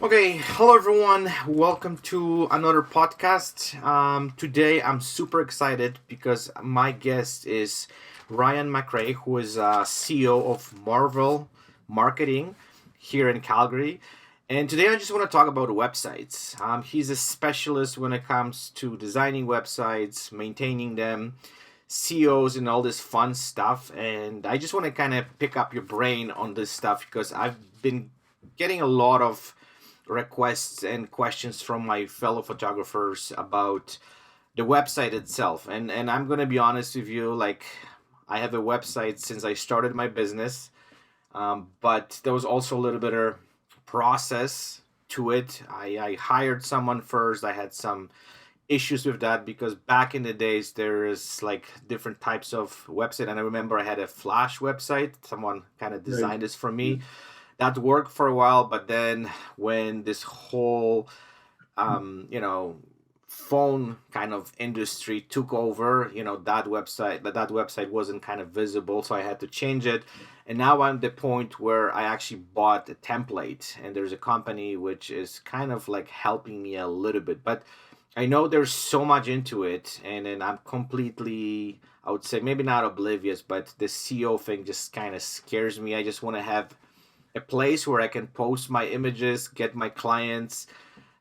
Okay, hello everyone. Welcome to another podcast. Today I'm super excited because my guest is Ryan McRae, who is CEO of Marvel Marketing here in Calgary. And today I just want to talk about websites. He's a specialist when it comes to designing websites, maintaining them, CEOs, and all this fun stuff. And I just want to kind of pick up your brain on this stuff because I've been getting a lot of requests and questions from my fellow photographers about the website itself. And I'm gonna be honest with you, like I have a website since I started my business, but there was also a little bit of process to it. I hired someone first. I had some issues with that because back in the days there is like different types of website, and I remember I had a Flash website. Someone kind of Right. designed this for Yeah. me. That worked for a while, but then when this whole phone kind of industry took over, that website wasn't kind of visible, so I had to change it. And now I'm at the point where I actually bought a template, and there's a company which is kind of like helping me a little bit. But I know there's so much into it, and then I'm completely, I would say, maybe not oblivious, but the SEO thing just kind of scares me. I just want to have a place where I can post my images, get my clients,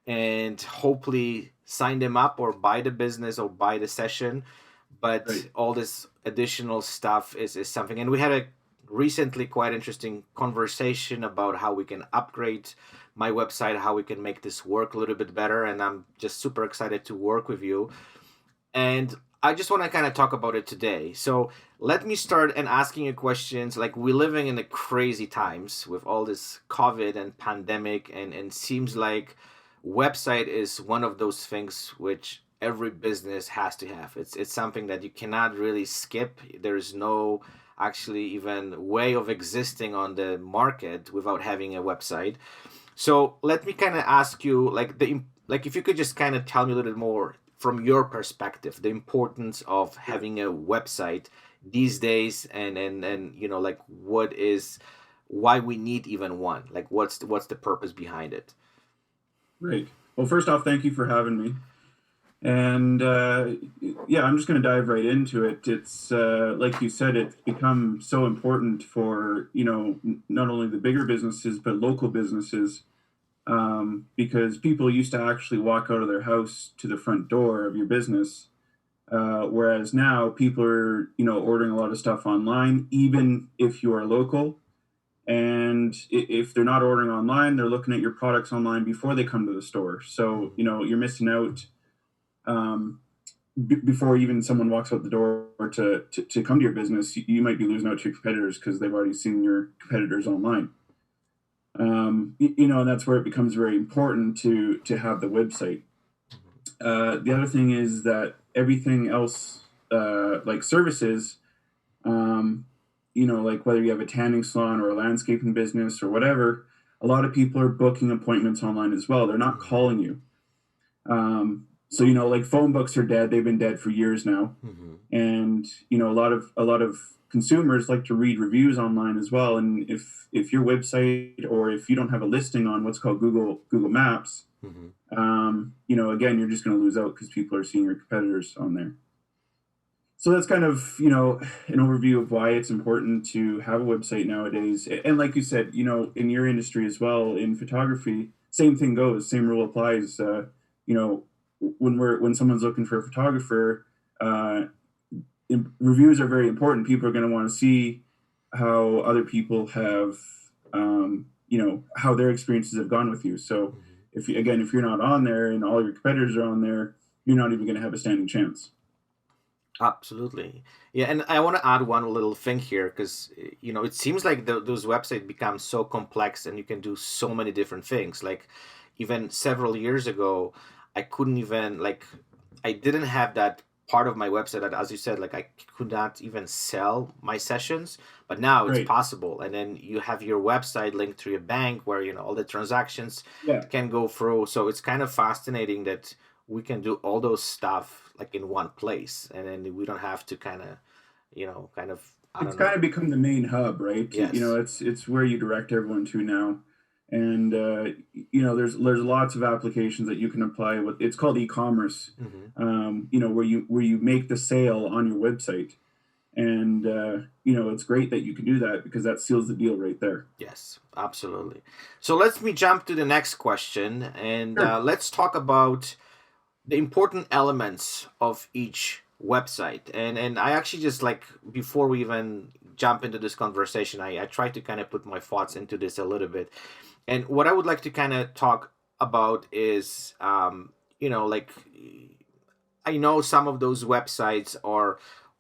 and hopefully sign them up or buy the business or buy the session. But Right. all this additional stuff is something. And we had a recently quite interesting conversation about how we can upgrade my website, how we can make this work a little bit better. And I'm just super excited to work with you. And I just want to kind of talk about it today. So let me start and asking you questions. Like we're living in the crazy times with all this COVID and pandemic, and seems like website is one of those things which every business has to have. It's something that you cannot really skip. There is no actually even way of existing on the market without having a website. So let me kind of ask you, like if you could just kind of tell me a little bit more from your perspective, the importance of Sure. having a website these days, and like what is why we need even one, like what's the purpose behind it. Right. Well, first off, thank you for having me. And yeah, I'm just going to dive right into it. It's like you said, it's become so important for not only the bigger businesses but local businesses, because people used to actually walk out of their house to the front door of your business, whereas now people are ordering a lot of stuff online, even if you are local. And if they're not ordering online, they're looking at your products online before they come to the store. So you're missing out, um, before even someone walks out the door to come to your business. You might be losing out to your competitors because they've already seen your competitors online. And that's where it becomes very important to have the website. The other thing is that everything else, like services, um, like whether you have a tanning salon or a landscaping business or whatever, a lot of people are booking appointments online as well. They're not calling you. So like phone books are dead. They've been dead for years now, Mm-hmm. and a lot of consumers like to read reviews online as well. And if your website, or if you don't have a listing on what's called Google Maps, Mm-hmm. again, you're just going to lose out because people are seeing your competitors on there. So that's kind of an overview of why it's important to have a website nowadays. And like you said, in your industry as well, in photography, same thing goes, same rule applies. You know when someone's looking for a photographer, uh, reviews are very important. People are going to want to see how other people have, how their experiences have gone with you. So if you're not on there and all your competitors are on there, you're not even going to have a standing chance. Absolutely. Yeah, and I want to add one little thing here because it seems like those websites become so complex and you can do so many different things. Like even several years ago, I couldn't even like I didn't have that part of my website that, as you said, like I could not even sell my sessions, but now it's Right. possible. And then you have your website linked to your bank where all the transactions Yeah. can go through. So it's kind of fascinating that we can do all those stuff like in one place, and then we don't have to kind of I It's don't kind know. of become the main hub, right? Yes. It's where you direct everyone to now. And there's lots of applications that you can apply with. It's called e-commerce, Hmm. where you make the sale on your website. And it's great that you can do that because that seals the deal right there. Yes, absolutely. So let me jump to the next question, and Sure. let's talk about the important elements of each website. And I actually just like before we even jump into this conversation, I try to kind of put my thoughts into this a little bit. And what I would like to kind of talk about is, like I know some of those websites are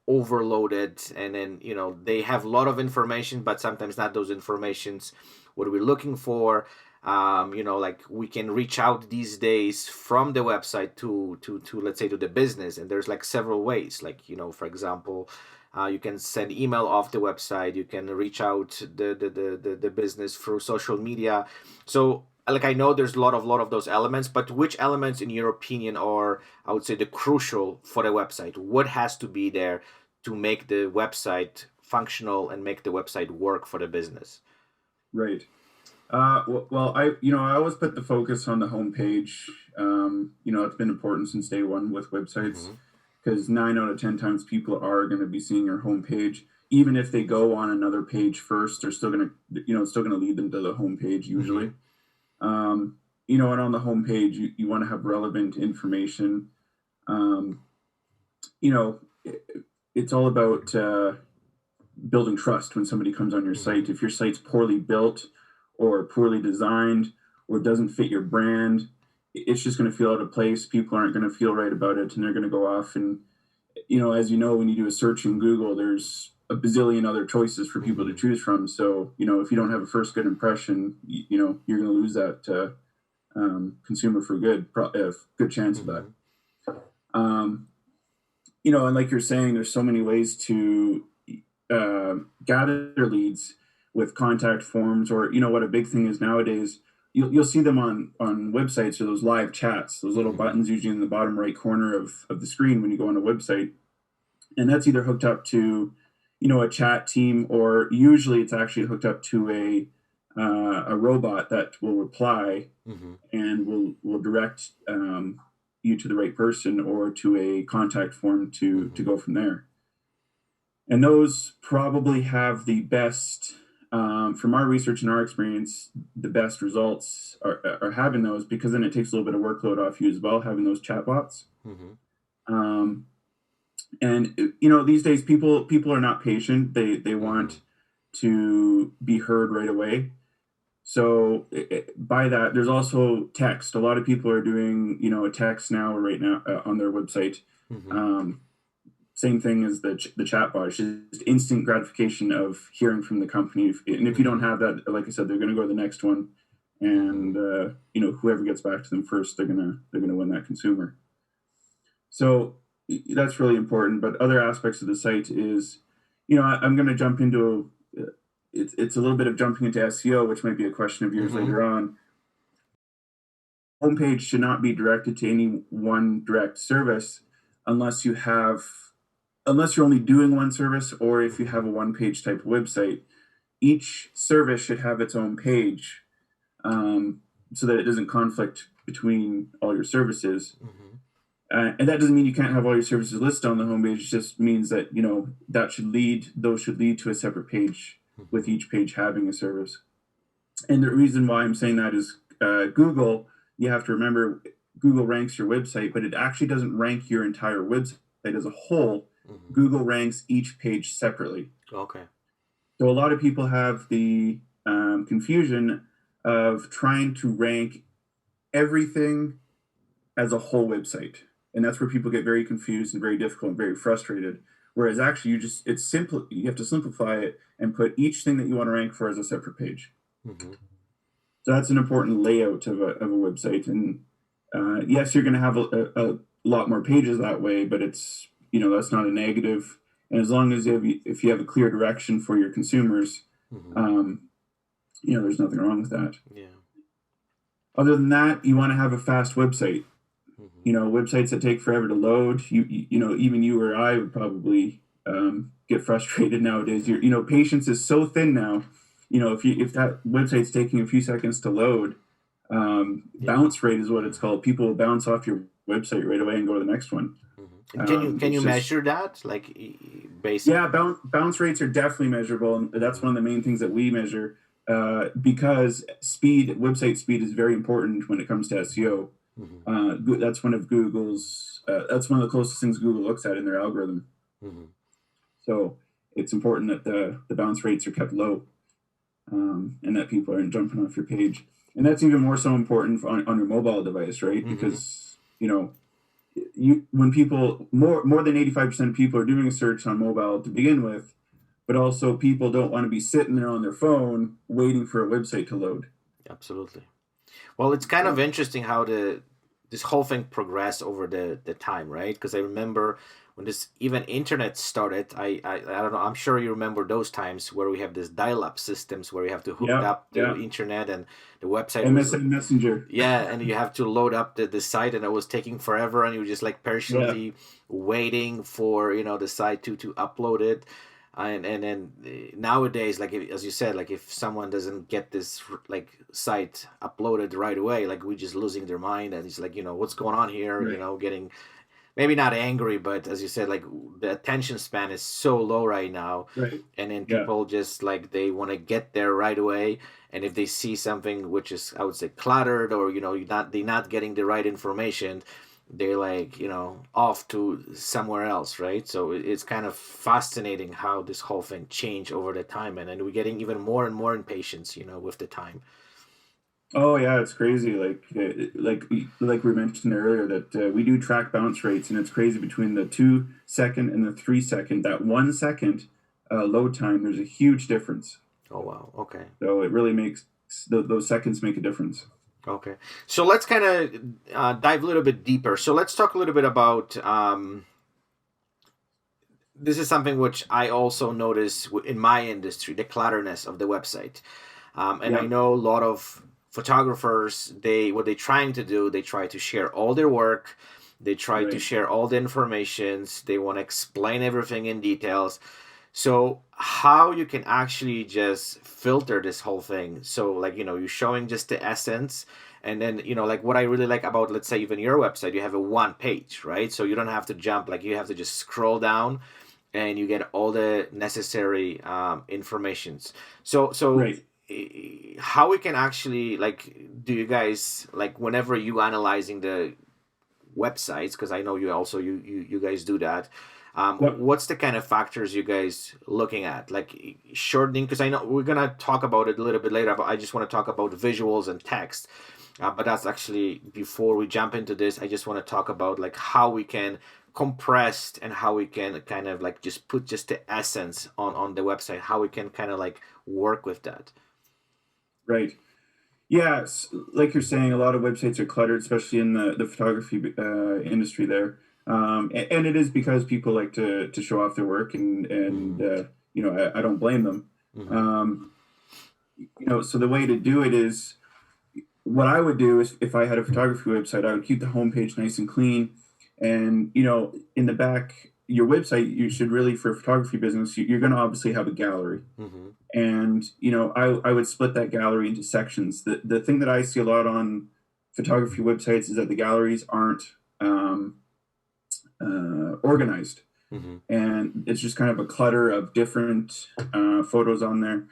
overloaded, and then they have a lot of information, but sometimes not those informations what we're looking for. Like we can reach out these days from the website to let's say to the business, and there's like several ways. Like for example, you can send email off the website. You can reach out the business through social media. So like I know there's a lot of those elements, but which elements in your opinion are, I would say, the crucial for the website? What has to be there to make the website functional and make the website work for the business? Right. Well, I always put the focus on the homepage. It's been important since day one with websites Mm-hmm. because 9 out of 10 times people are going to be seeing your homepage. Even if they go on another page first, they're still going to, it's still going to lead them to the homepage Mm-hmm. usually. And on the homepage, you want to have relevant information. Um, you know, it, it's all about building trust when somebody comes on your Mm-hmm. site. If your site's poorly built or poorly designed or doesn't fit your brand, it's just going to feel out of place. People aren't going to feel right about it, and they're going to go off. And as you know, when you do a search in Google, there's a bazillion other choices for people to Mm-hmm. choose from. So if you don't have a first good impression, you're going to lose that consumer for good. Good chance of that. Mm-hmm. Um, and like you're saying, there's so many ways to gather leads with contact forms, or what a big thing is nowadays. You'll see them on websites, or those live chats, those little Mm-hmm. buttons usually in the bottom right corner of the screen when you go on a website, and that's either hooked up to a chat team, or usually it's actually hooked up to a robot that will reply Mm-hmm. and will direct you to the right person or to a contact form to Mm-hmm. go from there. And those probably have the best, from our research and our experience, the best results are having those, because then it takes a little bit of workload off you as well, having those chatbots. Mm-hmm. Um, and these days people are not patient. They Mm-hmm. want to be heard right away. So by that, there's also text. A lot of people are doing a text now, or right now, on their website. Mm-hmm. Um, Same thing as the chat bar. It's just instant gratification of hearing from the company. And if you don't Mm-hmm. have that, like I said, they're going to go to the next one, Mm-hmm. and whoever gets back to them first, they're gonna win that consumer. So that's really important. But other aspects of the site is, I'm going to jump into. It's a little bit of jumping into SEO, which might be a question of yours Mm-hmm. later on. Homepage should not be directed to any one direct service unless you have unless you're only doing one service, or if you have Mm-hmm. a one page type of website. Each service should have its own page, um, so that it doesn't conflict between all your services. Mm-hmm. And that doesn't mean you can't have all your services listed on the homepage. It just means that those should lead to a separate page, with Mm-hmm. each page having a service. And the reason why I'm saying that is, Google. You have to remember, Google ranks your website, but it actually doesn't rank your entire website as a whole. Mm-hmm. Google ranks each page separately. Okay. So a lot of people have the confusion of trying to rank everything as a whole website, and that's where people get very confused and very difficult and very frustrated. Whereas actually, it's simple. You have to simplify it and put each thing that you want to rank for as a separate page. Mm-hmm. So that's an important layout of a website. And yes, you're going to have a lot more pages that way, but that's not a negative. And as long as if you have a clear direction for your consumers, Mm-hmm. um, there's nothing wrong with that. Yeah. Other than that, you want to have a fast website. Mm-hmm. Websites that take forever to load, even you or I would probably get frustrated nowadays. Yeah. Patience is so thin now. if that website's taking a few seconds to load, Yeah. bounce rate is what it's called. People will bounce off your website right away and go to the next one. And can It's you just measure that, like Yeah, basically? bounce rates are definitely measurable, and that's one of the main things that we measure, because website speed is very important when it comes to SEO. Hmm. That's one of Google's. That's one of the closest things Google looks at in their algorithm. Hmm. So it's important that the bounce rates are kept low, and that people aren't jumping off your page. And that's even more so important on your mobile device, right? Hmm. Because when people more than 85% of people are doing a search on mobile to begin with, but also people don't want to be sitting there on their phone waiting for a website to load. Absolutely. Well, it's kind of So interesting how this whole thing progressed over the time, right? Because I remember when this even internet started, I don't know, I'm sure you remember those times where we have this dial-up systems where you have to hook yeah, up to yeah. internet, and the website was, MSN Messenger. yeah, and you have to load up the site, and it was taking forever, and you were just like Yeah, patiently waiting for the site to upload it. And then nowadays, like as you said, like if someone doesn't get this like site uploaded right away, like we just losing their mind, and it's like, what's going on here, right, getting maybe not angry, but as you said, like the attention span is so low right now, right. and then Yeah, people just like they want to get there right away. And if they see something which is, I would say, cluttered, or they're not getting the right information, they're like, off to somewhere else, right? So it's kind of fascinating how this whole thing changed over the time, and we're getting even more and more impatience, with the time. oh yeah, it's crazy. Like we mentioned earlier that we do track bounce rates, and it's crazy between the 2 second and the 3 second. That 1 second load time, there's a huge difference. Oh wow, okay. So it really makes those seconds make a difference. Okay, so let's kind of dive a little bit deeper. So let's talk a little bit about this is something which I also notice in my industry, the clutterness of the website. And I Yeah, know a lot of photographers, what they're trying to do, they try to share all their work, they try to right, share all the informations, they want to explain everything in details. So how you can actually just filter this whole thing? So like, you're showing just the essence, and then like what I really like about, let's say, even your website, you have a one page, right? So you don't have to jump, like you have to just scroll down, and you get all the necessary informations. So right. how we can actually, like, do you guys, like, whenever you analyzing the websites, because I know you also you guys do that, Yep. what's the kind of factors you guys looking at, like shortening, because I know we're gonna talk about it a little bit later, but I just want to talk about visuals and text. But that's actually, before we jump into this, I just want to talk about like how we can compress, and how we can kind of like just put just the essence on the website, how we can kind of like work with that. Right. Yeah, like you're saying, a lot of websites are cluttered, especially in the photography industry there. And it is because people like to show off their work, and Mm-hmm. I don't blame them. Mm-hmm. Um, so the way to do it is, what I would do is, if I had a photography website, I would keep the homepage nice and clean. And, in the back, your website, you should really, for a photography business, you're going to obviously have a gallery. Mm-hmm. And, I would split that gallery into sections. The thing that I see a lot on photography websites is that the galleries aren't organized. Mm-hmm. And it's just kind of a clutter of different photos on there.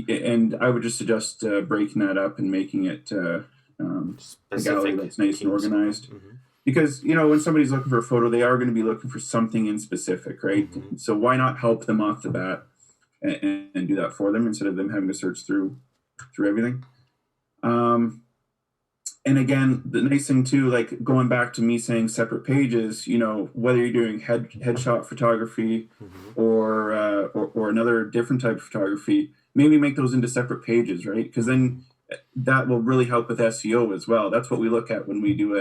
And I would just suggest breaking that up and making it a gallery Specific that's nice and themes. Okay. organized. Mm-hmm. Because when somebody's looking for a photo, they are going to be looking for something in specific, right? Mm-hmm. So why not help them off the bat, and do that for them, instead of them having to search through everything. Um, and again, the nice thing too, like going back to me saying separate pages, whether you're doing headshot photography, Mm-hmm. or another different type of photography, maybe make those into separate pages, right? Because Mm-hmm. then that will really help with SEO as well. That's what we look at when we do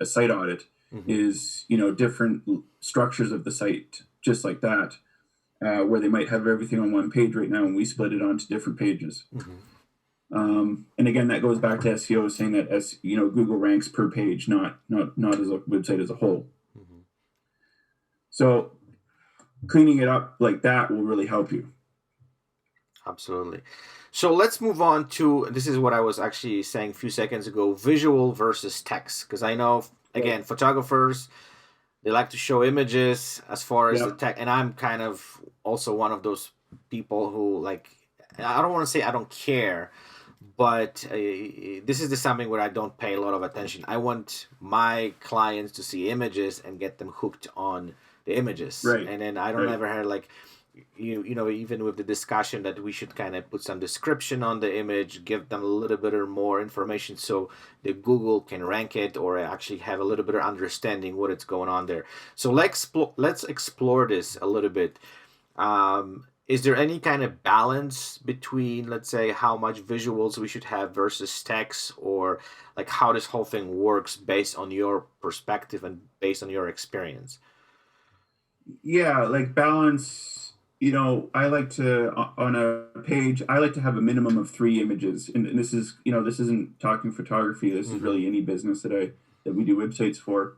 a site audit, Mm-hmm. is different structures of the site, just like that, where they might have everything on one page right now, and we split it onto different pages. Mm-hmm. And again, that goes back to SEO, saying that Google ranks per page, not as a website as a whole. Mm-hmm. So cleaning it up like that will really help you. Absolutely. So let's move on to this is what I was actually saying a few seconds ago, visual versus text. Because I know, Right. again, photographers, they like to show images as far as the Yeah. tech. And I'm kind of also one of those people who, like, I don't want to say I don't care, but this is the something where I don't pay a lot of attention. I want my clients to see images and get them hooked on the images. Right. And then I don't Right. ever have like, you know, even with the discussion that we should kind of put some description on the image, give them a little bit or more information so the Google can rank it or actually have a little bit of understanding what it's going on there. So let's explore this a little bit. Is there any kind of balance between, let's say, how much visuals we should have versus text, or like how this whole thing works based on your perspective and based on your experience? Yeah, like balance, I like to on a page, I like to have a minimum of 3 images. And this is, this isn't talking photography. This is Mm-hmm. really any business that we do websites for.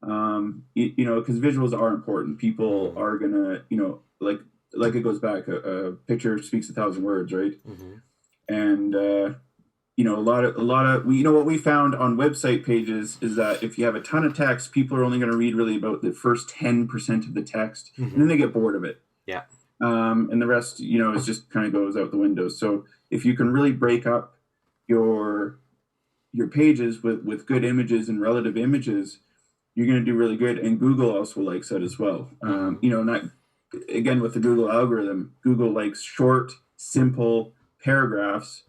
Because visuals are important. People Mm-hmm. are gonna, like it goes back. A picture speaks 1,000 words, right? Mm-hmm. And a lot of what we found on website pages is that if you have a ton of text, people are only going to read really about the first 10% of the text, and Mm-hmm. then they get bored of it. Yeah. And the rest, is just kind of goes out the window. So if you can really break up your your pages with good images and relative images, you're going to do really good. And Google also likes that as well. Mm-hmm. Not again with the Google algorithm. Google likes short, simple paragraphs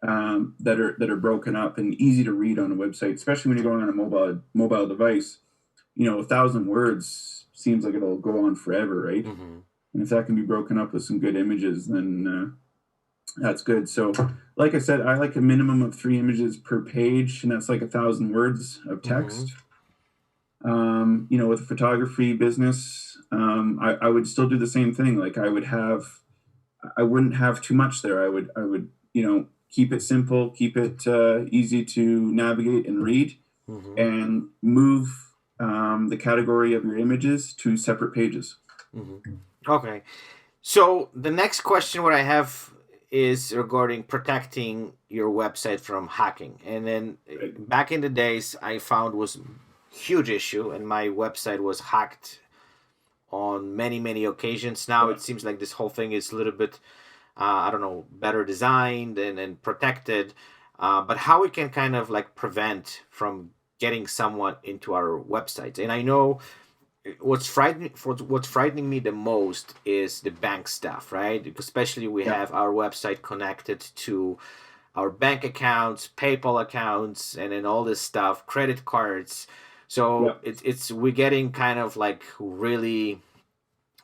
that are broken up and easy to read on a website, especially when you're going on a mobile device. 1,000 words seems like it'll go on forever, right? Mm-hmm. And if that can be broken up with some good images, then that's good. So, like I said, I like a minimum of 3 images per page, and that's like 1,000 words of Mm-hmm. text. With a photography business, I would still do the same thing. Like I wouldn't have too much there. I would, keep it simple, keep it easy to navigate and read, Mm-hmm. and move the category of your images to separate pages. Mm-hmm. Okay. So the next question what I have is regarding protecting your website from hacking. And then Right. back in the days I found was huge issue and my website was hacked on many occasions. Now Yeah. it seems like this whole thing is a little bit I don't know, better designed and protected. But how we can kind of like prevent from getting someone into our websites. And I know what's frightening me the most is the bank stuff, right? Especially we Yeah. have our website connected to our bank accounts, PayPal accounts, and then all this stuff, credit cards. Yeah. So it's we're getting kind of like really,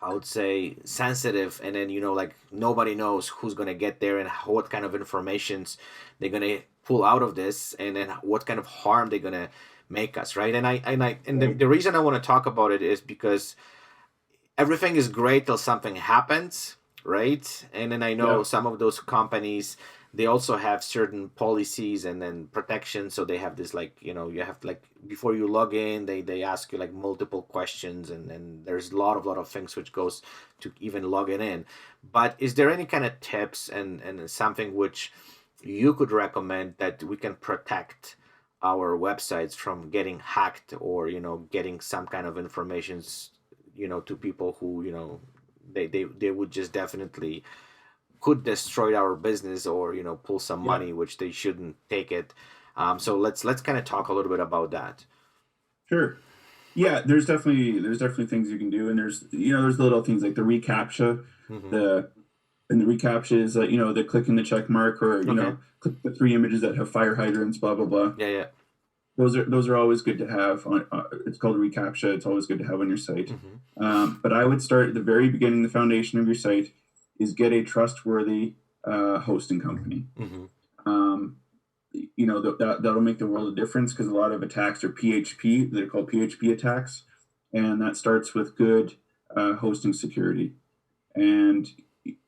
I would say, sensitive, and then like nobody knows who's gonna get there and what kind of informations they're gonna pull out of this, and then what kind of harm they're gonna make us, right? And Right. the reason I want to talk about it is because everything is great till something happens, right? And then I know Yeah. some of those companies, they also have certain policies and then protections. So they have this, like, you have like before you log in, they ask you like multiple questions, and then there's a lot of things which goes to even logging in. But is there any kind of tips and something which you could recommend that we can protect our websites from getting hacked, or getting some kind of information to people who they would just definitely could destroy our business, or pull some Yeah. money which they shouldn't take it. So let's kind of talk a little bit about that. Sure. Yeah, there's definitely things you can do, and there's little things like the reCAPTCHA, Hmm. the and the reCAPTCHA is the clicking the check mark, or Okay. click the 3 images that have fire hydrants, blah blah blah. Yeah, yeah. Those are always good to have on. It's called reCAPTCHA. It's always good to have on your site. Hmm. But I would start at the very beginning. The foundation of your site is get a trustworthy hosting company. Hmm. Um, that'll make the world of difference, because a lot of attacks are PHP. They're called PHP attacks, and that starts with good hosting security. And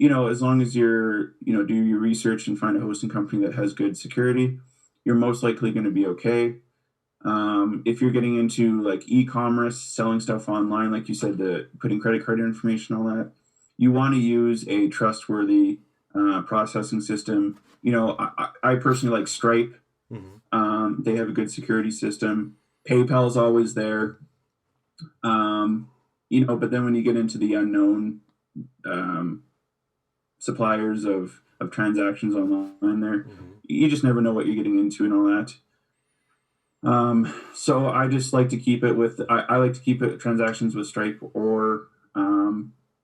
as long as do your research and find a hosting company that has good security, you're most likely going to be okay. If you're getting into like e-commerce, selling stuff online, like you said, the putting credit card information, all that, you want to use a trustworthy processing system. I personally like Stripe. Hmm. They have a good security system. PayPal's always there. Um, but then when you get into the unknown um, suppliers of transactions online, there, Hmm. you just never know what you're getting into and all that. So I just like to keep it with I like to keep it transactions with Stripe or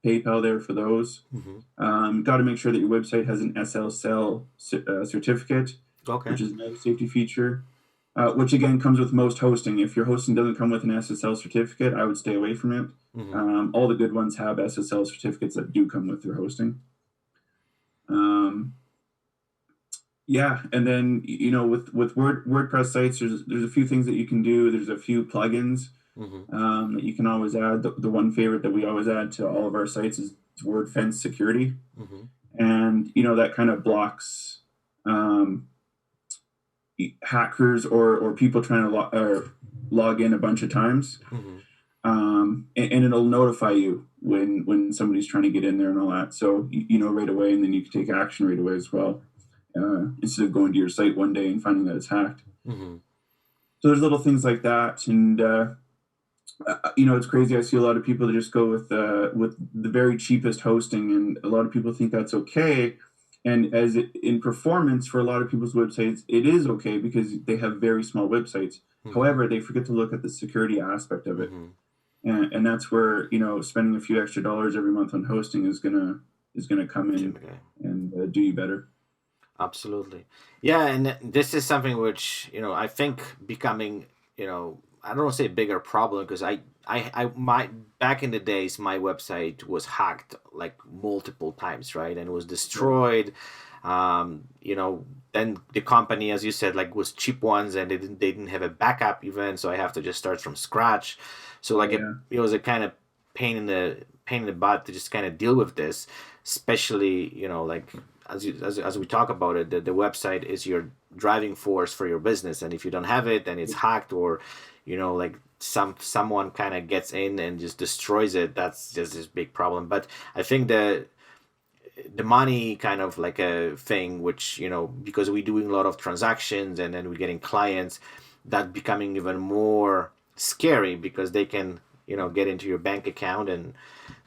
PayPal there for those. Hmm. Got to make sure that your website has an SSL certificate, Okay. which is another safety feature. Which again comes with most hosting. If your hosting doesn't come with an SSL certificate, I would stay away from it. Hmm. All the good ones have SSL certificates that do come with their hosting. Um, yeah, and then with WordPress sites, there's a few things that you can do. There's a few plugins Hmm. that you can always add. The one favorite that we always add to all of our sites is WordFence Security, Hmm. and that kind of blocks um, hackers or people trying to log in a bunch of times. Hmm. And it'll notify you when somebody's trying to get in there and all that. So you know right away, and then you can take action right away as well, instead of going to your site one day and finding that it's hacked. Hmm. So there's little things like that, and it's crazy. I see a lot of people that just go with the very cheapest hosting, and a lot of people think that's okay. And in performance for a lot of people's websites, it is okay because they have very small websites. Hmm. However, they forget to look at the security aspect of it, Hmm. and that's where spending a few extra dollars every month on hosting is gonna come in and do you better. Absolutely. Yeah, and this is something which, I think becoming, I don't want to say a bigger problem because my back in the days my website was hacked like multiple times, right? And it was Right. destroyed. Then the company, as you said, like was cheap ones and they didn't have a backup even, so I have to just start from scratch. So like it, Yeah. it was a kind of pain in the butt to just kind of deal with this, especially, like as we talk about it, the website is your driving force for your business, and if you don't have it, then it's hacked, or like someone kind of gets in and just destroys it. That's just this big problem. But I think the money kind of like a thing, which because we're doing a lot of transactions and then we're getting clients, that becoming even more scary because they can get into your bank account and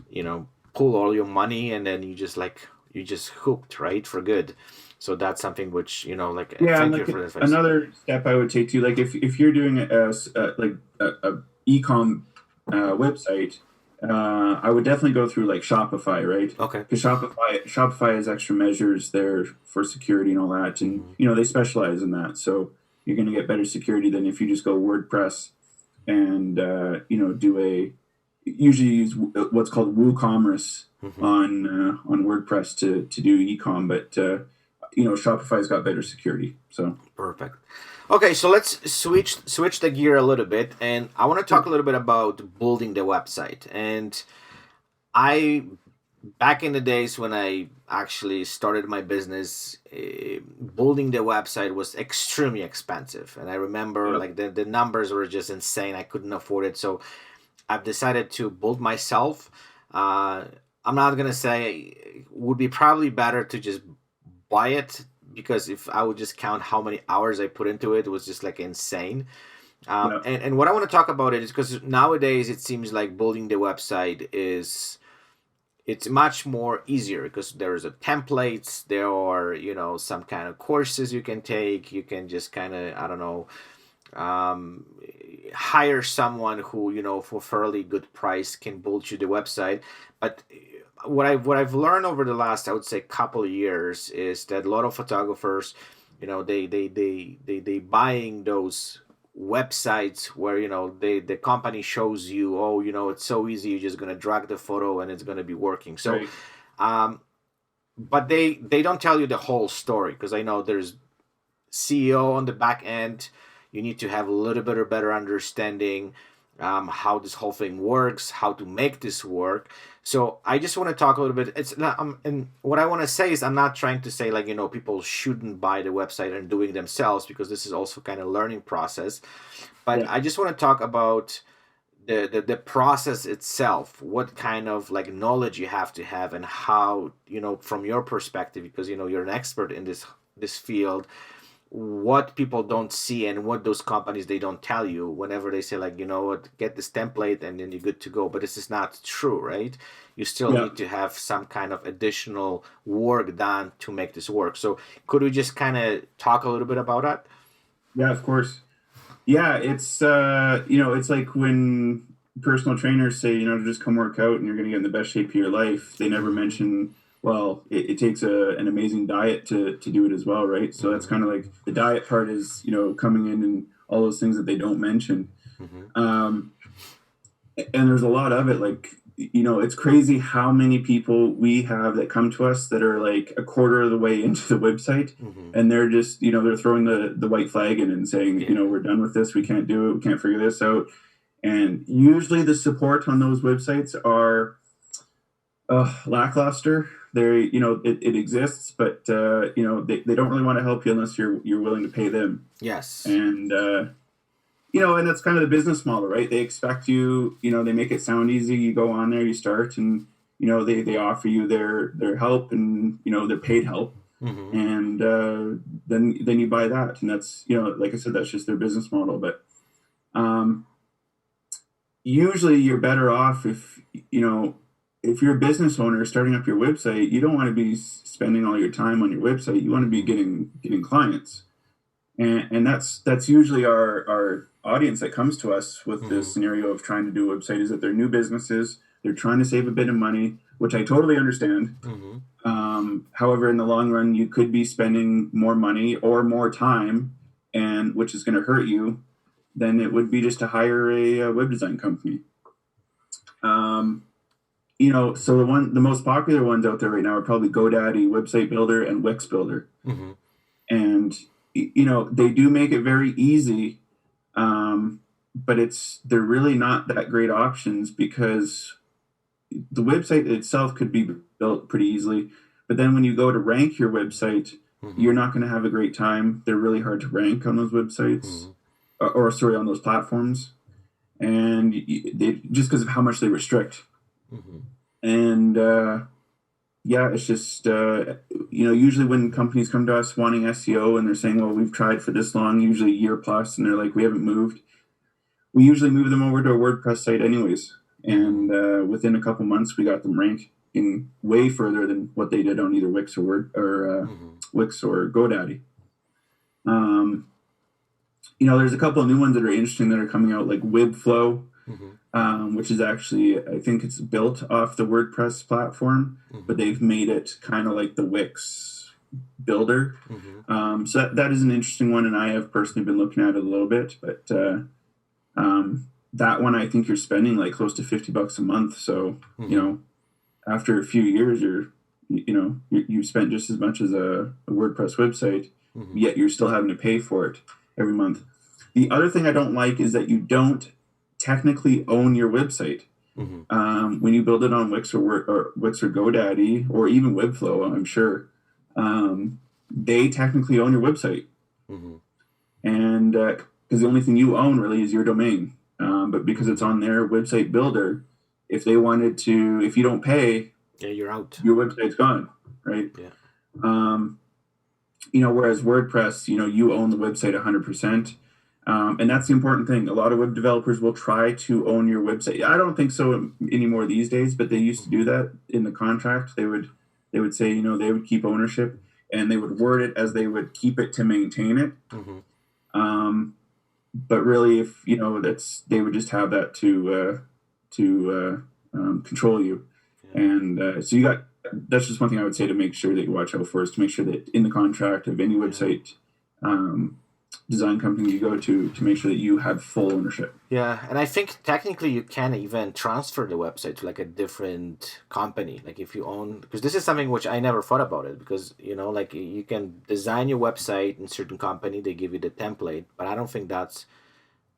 you know pull all your money, and then you just hooked, right, for good. So that's something which like Yeah, and thank you like for the advice. another step I would take too, like if you're doing like a e-com website, I would definitely go through like Shopify, right? Okay. Because Shopify has extra measures there for security and all that, and Hmm. they specialize in that, so you're going to get better security than if you just go WordPress and do a usually use what's called WooCommerce Hmm. on WordPress to do e-com, but Shopify's got better security. So Perfect. Okay, so let's switch the gear a little bit, and I want to talk sure. a little bit about building the website. And I back in the days when I actually started my business, building the website was extremely expensive, and I remember Yeah. like the numbers were just insane. I couldn't afford it, so I've decided to build myself. Uh, I'm not gonna say it would be probably better to just buy it, because if I would just count how many hours I put into it, it was just like insane. Yeah. And what I want to talk about it is because nowadays it seems like building the website is it's much more easier because there's a templates, there are some kind of courses you can take, you can just kind of, I don't know, um, hire someone who for fairly good price can build you the website. But what I've learned over the last, I would say, couple of years is that a lot of photographers, they buying those websites where the company shows you, oh, it's so easy, you're just gonna drag the photo and it's gonna be working. So Right. um but they don't tell you the whole story, because I know there's CEO on the back end. You need to have a little bit of better understanding how this whole thing works, how to make this work. So I just want to talk a little bit. It's not, and what I want to say is I'm not trying to say like people shouldn't buy the website and doing it themselves, because this is also kind of learning process. But Yeah. I just want to talk about the process itself, what kind of like knowledge you have to have, and how, from your perspective, because you're an expert in this field, what people don't see and what those companies they don't tell you whenever they say, like, what, get this template and then you're good to go. But this is not true, right? You still Yeah. need to have some kind of additional work done to make this work. So could we just kind of talk a little bit about that? Yeah, of course. Yeah, it's it's like when personal trainers say, just come work out and you're going to get in the best shape of your life. They never Mm-hmm. mention, well, it takes an amazing diet to do it as well, right? So that's Mm-hmm. kind of like the diet part is, coming in and all those things that they don't mention. Mm-hmm. Um, and there's a lot of it. Like, it's crazy how many people we have that come to us that are like a quarter of the way into the website, Mm-hmm. and they're just, they're throwing the white flag in and saying, Yeah. we're done with this, we can't do it, we can't figure this out. And usually the support on those websites are lackluster. They're, it exists, but they don't really want to help you unless you're willing to pay them. Yes. And and that's kind of the business model, right? They expect you, they make it sound easy. You go on there, you start, and they offer you their help and their paid help, Mm-hmm. and then you buy that, and that's like I said, that's just their business model. But um, usually you're better off if you're a business owner starting up your website. You don't want to be spending all your time on your website. You want to be getting clients, and that's usually our audience that comes to us with Mm-hmm. this scenario of trying to do a website, is that they're new businesses, they're trying to save a bit of money, which I totally understand. Mm-hmm. However, in the long run, you could be spending more money or more time, and which is going to hurt you than it would be just to hire a web design company. um, so the most popular ones out there right now are probably GoDaddy, Website Builder, and Wix Builder. Mm-hmm. And they do make it very easy, but they're really not that great options, because the website itself could be built pretty easily, but then when you go to rank your website, Mm-hmm. you're not going to have a great time. They're really hard to rank on those websites, Mm-hmm. or sorry, on those platforms, and they just because of how much they restrict. Mm-hmm. And yeah, it's just usually when companies come to us wanting SEO and they're saying, well, we've tried for this long, usually a year plus, and they're like, we haven't moved. We usually move them over to a WordPress site anyways, Mm-hmm. and within a couple months, we got them ranking way further than what they did on either Wix Mm-hmm. Wix or GoDaddy. Um, there's a couple of new ones that are interesting that are coming out, like Webflow, Mm-hmm. which is actually, I think it's built off the WordPress platform, but Mm-hmm. they've made it kind of like the Wix builder. Mm-hmm. So that is an interesting one, and I have personally been looking at it a little bit, but that one, I think you're spending like close to $50 a month. So, Mm-hmm. after a few years, you've spent just as much as a WordPress website, Mm-hmm. yet you're still having to pay for it every month. The other thing I don't like is that you don't technically own your website. Mm-hmm. When you build it on Wix or Wix or GoDaddy or even Webflow, I'm sure they technically own your website, Mm-hmm. and because the only thing you own really is your domain. But because it's Mm-hmm. on their website builder, if they wanted to, if you don't pay, Yeah, you're out. your website's gone, right? Yeah. Um, whereas WordPress, you own the website 100%. And that's the important thing. A lot of web developers will try to own your website. I don't think so anymore these days, but they used to do that in the contract. They would say, they would keep ownership, and they would word it as they would keep it to maintain it. Mm-hmm. But really, if they would just have that to control you. Yeah. And so that's just one thing I would say to make sure that you watch out for, is to make sure that in the contract of any website design company you go to make sure that you have full ownership. Yeah, and I think technically you can even transfer the website to like a different company. Like if you own, because this is something which I never thought about it, because like you can design your website in certain company, they give you the template, but I don't think that's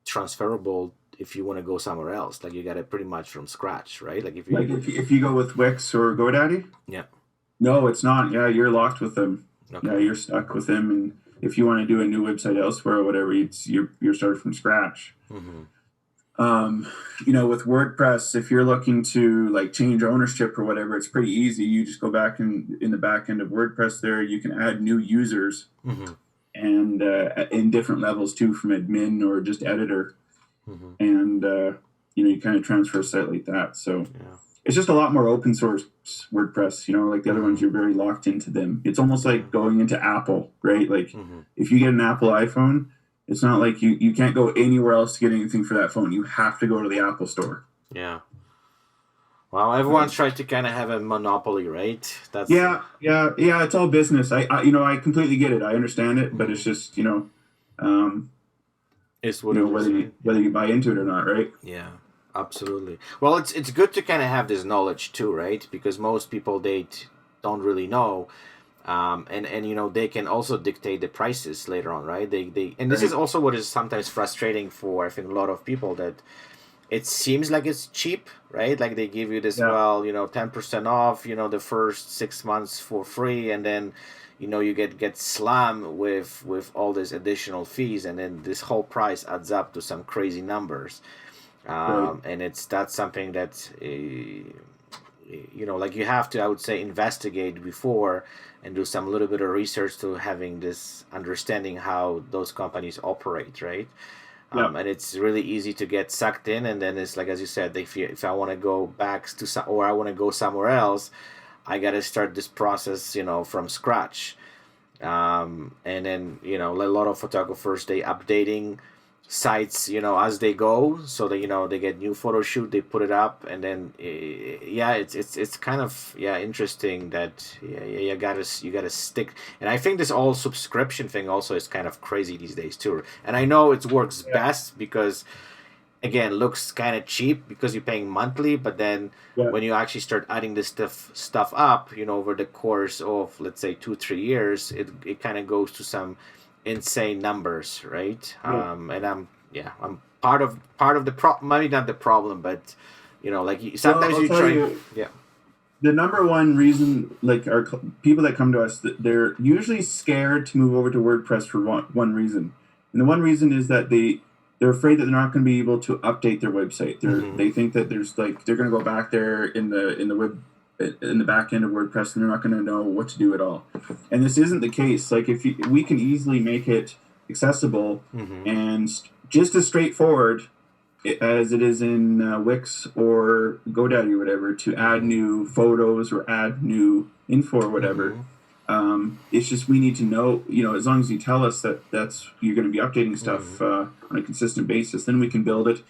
transferable if you want to go somewhere else. Like you got it pretty much from scratch, right? Like if Like you, if you go with Wix or GoDaddy, yeah, no, it's not. Yeah, you're locked with them. Yeah, okay, you're stuck with them, and if you want to do a new website elsewhere or whatever, you're started from scratch. mm-hmm. Um, with WordPress, if you're looking to like change ownership or whatever, it's pretty easy. You just go back in the back end of WordPress there, you can add new users Mm-hmm. and in different levels too, from admin or just editor. Mm-hmm. And, you kind of transfer a site like that. So Yeah. it's just a lot more open source WordPress, like the other ones, Mm-hmm. you're very locked into them. It's almost Mm-hmm. like going into Apple, right? Like Mm-hmm. if you get an Apple iPhone, it's not like you can't go anywhere else to get anything for that phone. You have to go to the Apple store. Yeah. Well, everyone's trying to kind of have a monopoly, right? That's Yeah. It's all business. I completely get it. I understand it, but mm-hmm. it's just, um, Is what it is, whether right? you Yeah. whether you buy into it or not, right? Yeah. Absolutely. Well, it's good to kind of have this knowledge too, right? Because most people don't really know, and they can also dictate the prices later on, right? They and this is Right. also what is sometimes frustrating for I think a lot of people that it seems like it's cheap, right? Like they give you this, Yeah. well, 10% off, the first 6 months for free, and then, you get slammed with all these additional fees, and then this whole price adds up to some crazy numbers. Right. And that's something that, like you have to, I would say, investigate before and do some little bit of research to having this understanding how those companies operate, right? Yeah. And it's really easy to get sucked in, and then it's like, as you said, if I want to go back to some, or I want to go somewhere else, I got to start this process, from scratch. And then a lot of photographers, they updating sites, as they go, so that they get new photo shoot, they put it up, and then yeah, it's kind of, yeah, interesting that, yeah, you gotta stick. And I think this all subscription thing also is kind of crazy these days too, and I know it works Yeah. best because, again, looks kind of cheap because you're paying monthly, but then Yeah. when you actually start adding this stuff up, over the course of, let's say, 2 3 years, it kind of goes to some insane numbers, right? Yeah. And I'm part of the problem, maybe not the problem, but like Well, sometimes I'll you tell try. you, Yeah. the number one reason, like people that come to us, they're usually scared to move over to WordPress for one reason, and the one reason is that they're afraid that they're not going to be able to update their website. Mm-hmm. They think that there's like they're going to go back there in the back end of WordPress, and they're not going to know what to do at all. And this isn't the case. Like we can easily make it accessible Mm-hmm. and just as straightforward as it is in Wix or GoDaddy or whatever, to add Mm-hmm. new photos or add new info or whatever. Mm-hmm. It's just we need to know, as long as you tell us that that's you're going to be updating stuff Mm-hmm. on a consistent basis, then we can build it.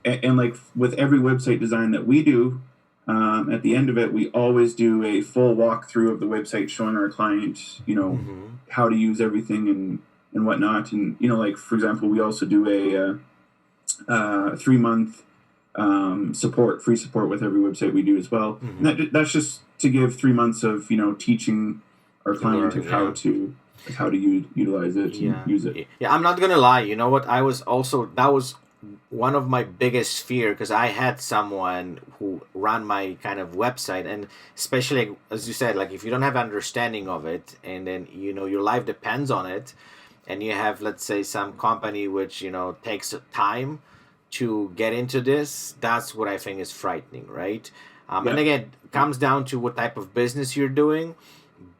And like with every website design that we do, at the end of it, we always do a full walkthrough of the website, showing our client, Mm-hmm. how to use everything and whatnot. And like for example, we also do a 3 month free support with every website we do as well. And Mm-hmm. that's just to give 3 months of teaching our To client learn, of how yeah. to utilize it and Yeah, use it. yeah. I'm not gonna lie. You know what? I was also that was one of my biggest fear because I had someone who ran my kind of website, and especially like, as you said, like if you don't have understanding of it, and then your life depends on it, and you have, let's say, some company which takes time to get into this. That's what I think is frightening, right? And Yeah. again, it comes down to what type of business you're doing,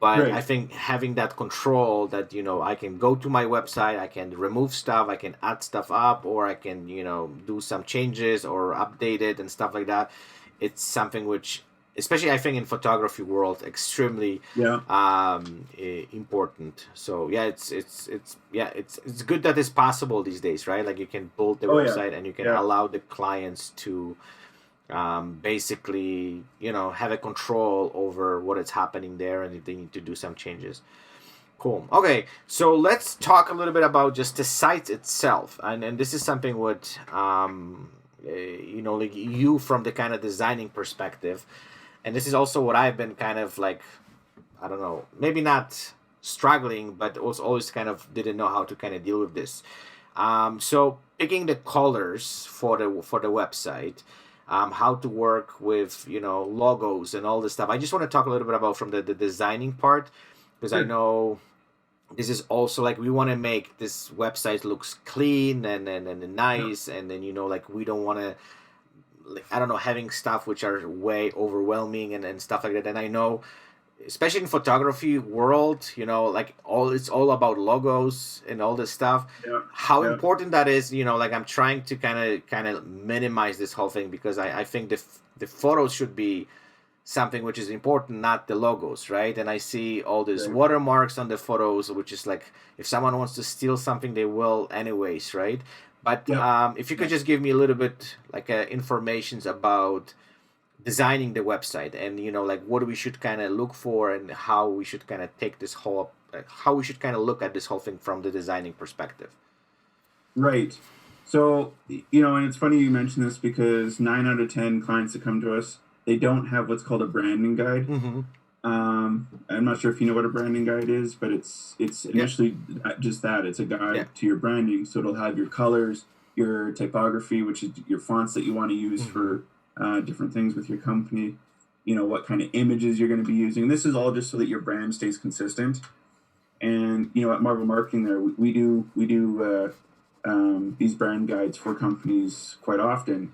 but I Right. think having that control that I can go to my website, I can remove stuff, I can add stuff up, or I can do some changes or update it and stuff like that. It's something which, especially I think in photography world, extremely Yeah. important. So yeah, it's good that it's possible these days, right? Like you can build the Oh yeah. website and you can Yeah. allow the clients to basically have a control over what is happening there, and if they need to do some changes. Cool. Okay, so let's talk a little bit about just the site itself, and this is something what like you, from the kind of designing perspective, and this is also what I've been kind of like, I don't know, maybe not struggling, but also always kind of didn't know how to kind of deal with this. So picking the colors for the website, how to work with logos and all this stuff. I just want to talk a little bit about from the designing part, because I Sure. know this is also like we want to make this website looks clean and Yeah. nice, and then like we don't want to, like, I don't know, having stuff which are way overwhelming and stuff like that. And I know, especially in photography world, like it's all about logos and all this stuff. Yeah. How Yeah. important that is, like I'm trying to kind of minimize this whole thing, because I think the photos should be something which is important, not the logos, right? And I see all these Right. watermarks on the photos, which is like, if someone wants to steal something, they will anyways, right? But Yeah. if you Yeah. could just give me a little bit like informations about designing the website, and like what we should kind of look for, and how we should kind of take this whole, how we should kind of look at this whole thing from the designing perspective. Right. So, and it's funny you mention this because 9 out of 10 clients that come to us, they don't have what's called a branding guide. Mm-hmm. I'm not sure if you know what a branding guide is, but it's Yeah. initially just that. It's a Yeah. guide to your branding. So it'll have your colors, your typography, which is your fonts that you want to use Mm-hmm. for different things with your company. What kind of images you're going to be using. This is all just so that your brand stays consistent. And at Marvel Marketing, there we do these brand guides for companies quite often.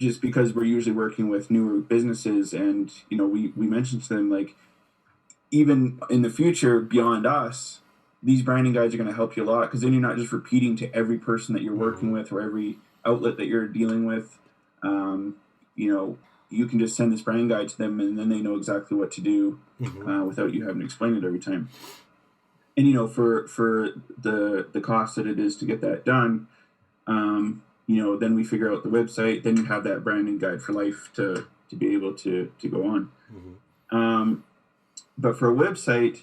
Just because we're usually working with newer businesses, and we mentioned to them, like, even in the future beyond us, these branding guides are going to help you a lot, because then you're not just repeating to every person that you're working Mm-hmm. with or every outlet that you're dealing with. You know, you can just send this brand guide to them, and then they know exactly what to do Mm-hmm. without you having to explain it every time. And for the cost that it is to get that done, then we figure out the website. Then you have that branding guide for life to be able to go on. Mm-hmm. But for a website,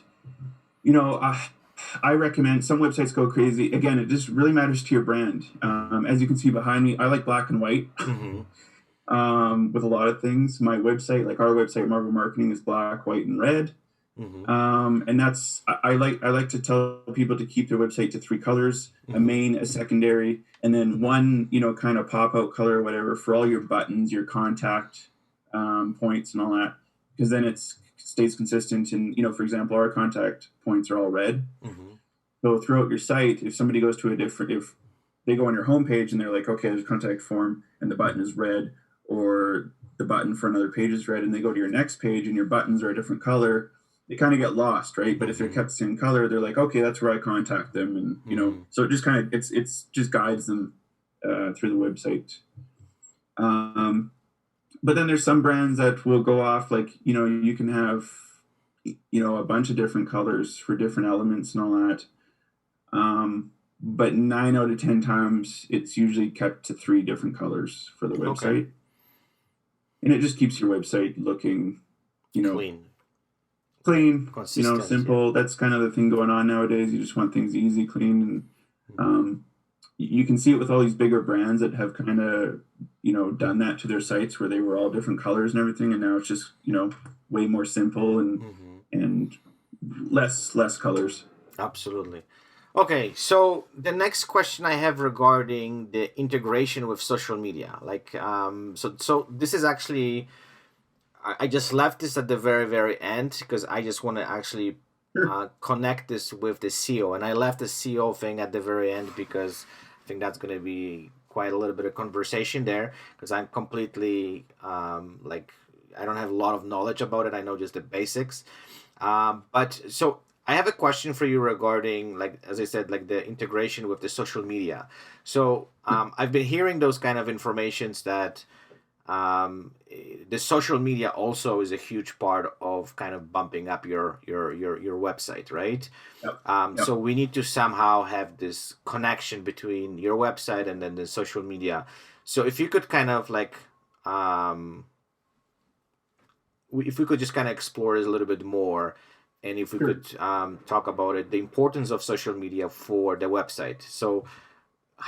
I recommend, some websites go crazy. Again, it just really matters to your brand. As you can see behind me, I like black and white. Mm-hmm. With a lot of things. My website, like our website, Marvel Marketing, is black, white, and red. Mm-hmm. And that's, I like to tell people to keep their website to 3 colors: a Mm-hmm. main, a secondary, and then one kind of pop out color or whatever for all your buttons, your contact points, and all that, because then it stays consistent. And for example, our contact points are all red. Mm-hmm. So throughout your site, if somebody goes to if they go on your homepage and they're like, okay, there's a contact form and the button is red, or the button for another page is red, and they go to your next page and your buttons are a different color, they kind of get lost, right? But if they're kept the same color, they're like, okay, that's where I contact them, and Mm-hmm. so it just kind of it's just guides them through the website. But then there's some brands that will go off, like you can have a bunch of different colors for different elements and all that. But 9 out of 10 times, it's usually kept to 3 different colors for the Okay. website, and it just keeps your website looking, Clean, clean, consistent. Yeah. simple. That's kind of the thing going on nowadays. You just want things easy, clean, and you can see it with all these bigger brands that have kind of done that to their sites, where they were all different colors and everything, and now it's just way more simple and Mm-hmm. and less colors. Absolutely. Okay, so the next question I have regarding the integration with social media, like, so this is actually, I just left this at the very very end, because I just want to actually Sure. connect this with the SEO, and I left the SEO thing at the very end because I think that's going to be quite a little bit of conversation there, because I'm completely like, I don't have a lot of knowledge about it. I know just the basics. But so I have a question for you regarding, like, as I said, like the integration with the social media. So I've been hearing those kind of informations that the social media also is a huge part of kind of bumping up your website, right? Yep. So Yep. we need to somehow have this connection between your website and then the social media. So if you could kind of like, um, if we could just kind of explore this a little bit more, and if we Sure. could talk about it, the importance of social media for the website. So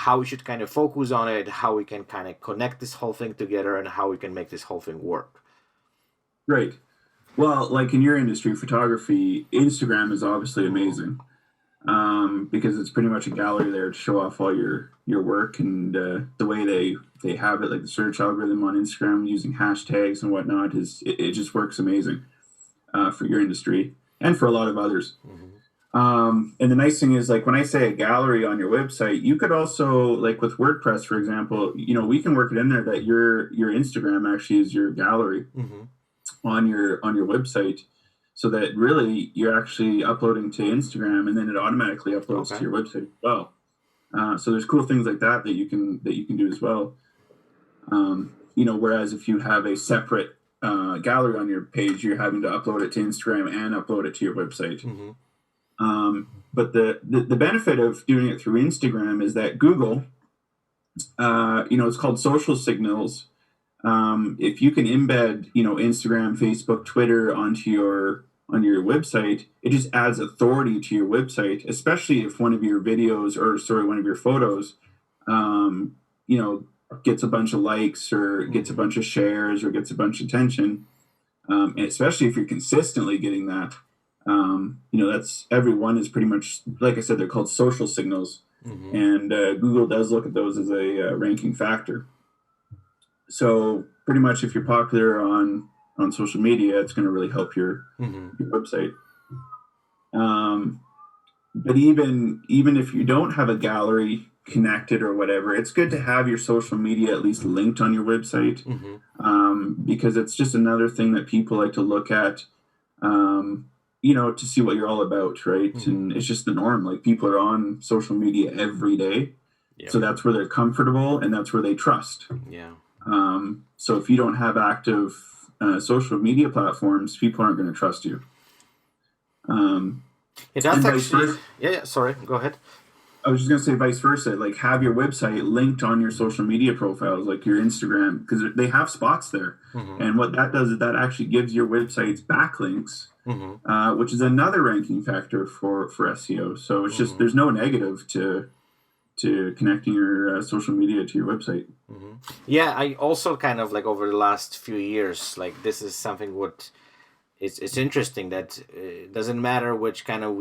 how we should kind of focus on it, how we can kind of connect this whole thing together, and how we can make this whole thing work. Great. Well, like in your industry, photography, Instagram is obviously amazing, because it's pretty much a gallery there to show off all your work, and the way they have it, like the search algorithm on Instagram using hashtags and whatnot, it just works amazing for your industry and for a lot of others. Mm-hmm. And the nice thing is, like, when I say a gallery on your website, you could also, like with WordPress, for example, we can work it in there that your Instagram actually is your gallery Mm-hmm. on your website, so that really you're actually uploading to Instagram, and then it automatically uploads to Okay. your website as well. So there's cool things like that that you can do as well. Whereas if you have a separate gallery on your page, you're having to upload it to Instagram and upload it to your website. Mm-hmm. But the benefit of doing it through Instagram is that Google, it's called social signals. If you can embed, Instagram, Facebook, Twitter on your website, it just adds authority to your website, especially if one of your videos or sorry, one of your photos, um, you know, gets a bunch of likes or gets a Mm-hmm. bunch of shares or gets a bunch of attention. And especially if you're consistently getting that, that's everyone is pretty much, like I said, they're called social signals. Mm-hmm. And Google does look at those as a ranking factor. So pretty much if you're popular on social media, it's going to really help Mm-hmm. your website. Um, but even if you don't have a gallery connected or whatever, it's good to have your social media at least linked on your website, Mm-hmm. because it's just another thing that people like to look at, to see what you're all about, right? Mm-hmm. And it's just the norm. Like, people are on social media every day, Yep. so that's where they're comfortable and that's where they trust. Yeah. So if you don't have active social media platforms, people aren't going to trust you. Um, Yeah, and that's vice actually. versa. Yeah. Yeah. Sorry. Go ahead. I was just going to say vice versa. Like, have your website linked on your social media profiles, like your Instagram, because they have spots there. Mm-hmm. And what that does is that actually gives your websites backlinks, Mm-hmm. which is another ranking factor for SEO. So it's just Mm-hmm. there's no negative to connecting your social media to your website. Mm-hmm. Yeah, I also kind of like over the last few years, like this is something what it's interesting that it doesn't matter which kind of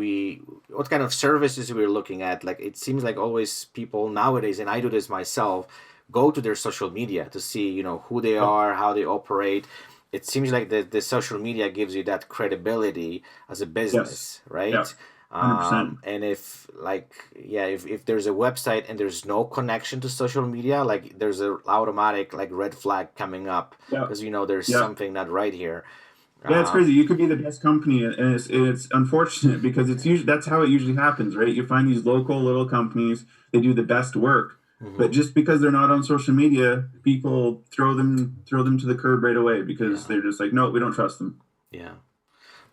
what kind of services we're looking at. Like it seems like always people nowadays, and I do this myself, go to their social media to see who they Yep. are, how they operate. It seems like the social media gives you that credibility as a Yes. business, Yeah. right? 100%. And if like yeah, if there's a website and there's no connection to social media, like there's a automatic like red flag coming up Yeah. because there's Yeah. something not right here. Yeah, it's Um, crazy. You could be the best company, and it's unfortunate because it's usually that's how it usually happens, right? You find these local little companies, they do the best work, but mhm. just because they're not on social media, people throw them to the curb right away because Yeah, they're just like, no, we don't trust them. yeah.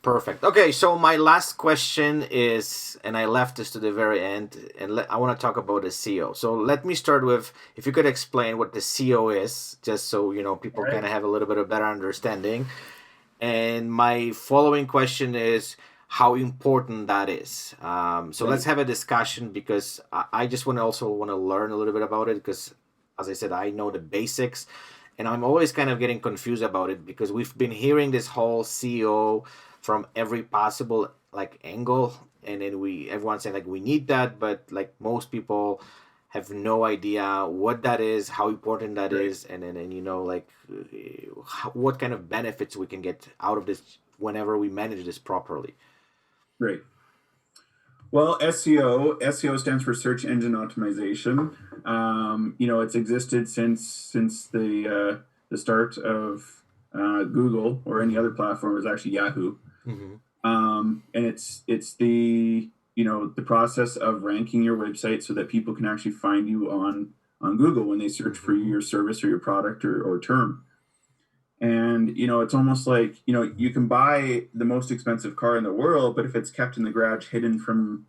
Perfect. Okay, so my last question is, and I left this to the very end, and I want to talk about the CEO. So let me start with, if you could explain what the CEO is, just so All people right. kind of have a little bit of better understanding. And my following question is how important that is. So let's Right. have a discussion because I just want to learn a little bit about it because, as I said, I know the basics, and I'm always kind of getting confused about it because we've been hearing this whole CEO from every possible like angle, and then everyone's saying like we need that, but like most people have no idea what that is, how important that Right. is, and then like what kind of benefits we can get out of this whenever we manage this properly. Right. Well, SEO stands for search engine optimization. It's existed since the start of Google or any other Mm-hmm. platform. It was actually Yahoo. Mm-hmm. And it's the process of ranking your website so that people can actually find you on Google when they search for Mm-hmm. your service or your product or term. And it's almost like you can buy the most expensive car in the world, but if it's kept in the garage hidden from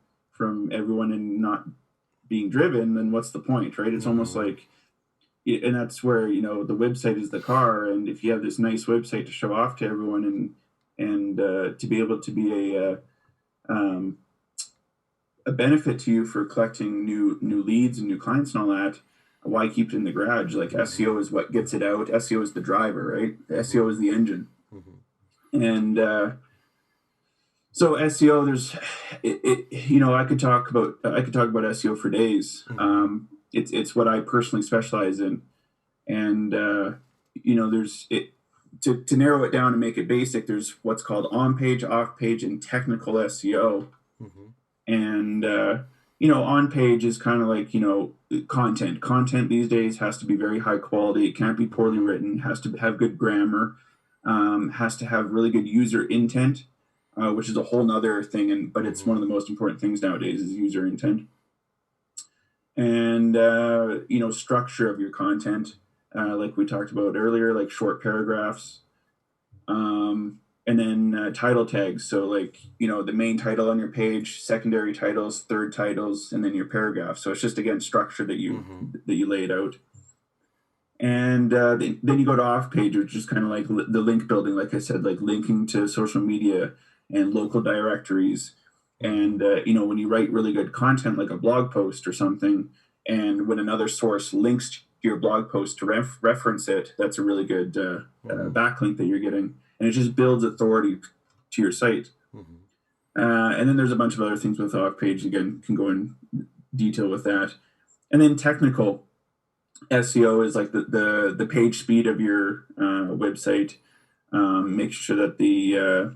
everyone and not being driven, then what's the point, right? It's almost Mm-hmm. like, and that's where the website is the car, and if you have this nice website to show off to everyone and to be able to be um, a benefit to you for collecting new leads and new clients and all that, why keep it in the garage? Like, Mm-hmm. SEO is what gets it out. SEO is the driver, right? The Mm-hmm. SEO is the engine. Mm-hmm. And so SEO, I could talk about SEO for days. Mm-hmm. It's what I personally specialize in, and there's it to narrow it down and make it basic. There's what's called on page, off page, and technical SEO. Mm-hmm. And on page is kind of like, content. Content these days has to be very high quality. It can't be poorly written. Has to have good grammar. Has to have really good user intent, which is a whole nother thing. But it's one of the most important things nowadays is user intent. And structure of your content, like we talked about earlier, like short paragraphs. And then title tags. So like, the main title on your page, secondary titles, third titles, and then your paragraph. So it's just, again, structure that you lay it out. And then you go to off page, which is kind of like the link building, like I said, like linking to social media and local directories. And, when you write really good content, like a blog post or something, and when another source links to your blog post to reference it, that's a really good backlink that you're getting. And it just builds authority to your site. And then there's a bunch of other things with off page. Again, can go in detail with that. And then technical SEO is like the page speed of your website. Make sure that the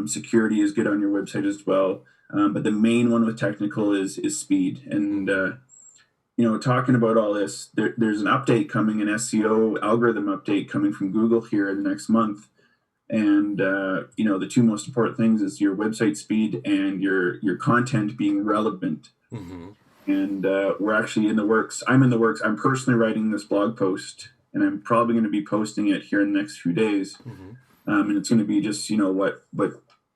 security is good on your website as well. But the main one with technical is speed. And talking about all this, there's an update coming, an SEO algorithm update coming from Google here in the next month. And the two most important things is your website speed and your content being relevant. And we're actually in the works. I'm in the works. I'm personally writing this blog post, and I'm probably going to be posting it here in the next few days. And it's going to be just what